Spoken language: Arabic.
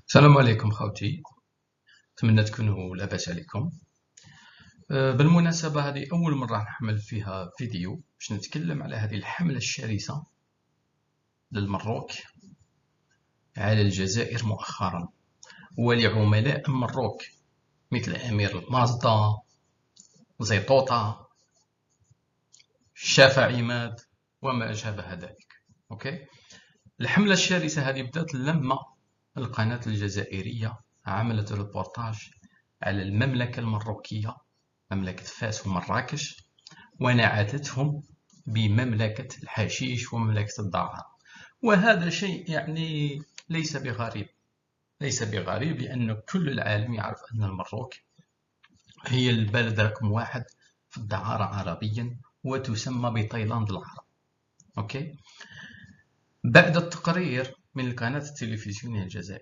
السلام عليكم خوتي. أتمنى تكونوا لاباس عليكم. بالمناسبة هذه أول مرة نحمل فيها فيديو باش نتكلم على هذه الحملة الشرسة للمروك على الجزائر مؤخرا ولعملاء المروك مثل أمير مازدا، زيطوطة، شافع عماد وما أشبه ذلك. أوكي، الحملة الشرسة هذه بدأت لما القناة الجزائرية عملت ريبورتاج على المملكة المروكية، مملكة فاس ومراكش، ونعتتهم بمملكة الحشيش ومملكة الدعارة. وهذا شيء يعني ليس بغريب لأن كل العالم يعرف أن المروك هي البلد رقم واحد في الدعارة عربيا، وتسمى بتايلاند العرب. أوكي، بعد التقرير من القناة التلفزيونية الجزائرية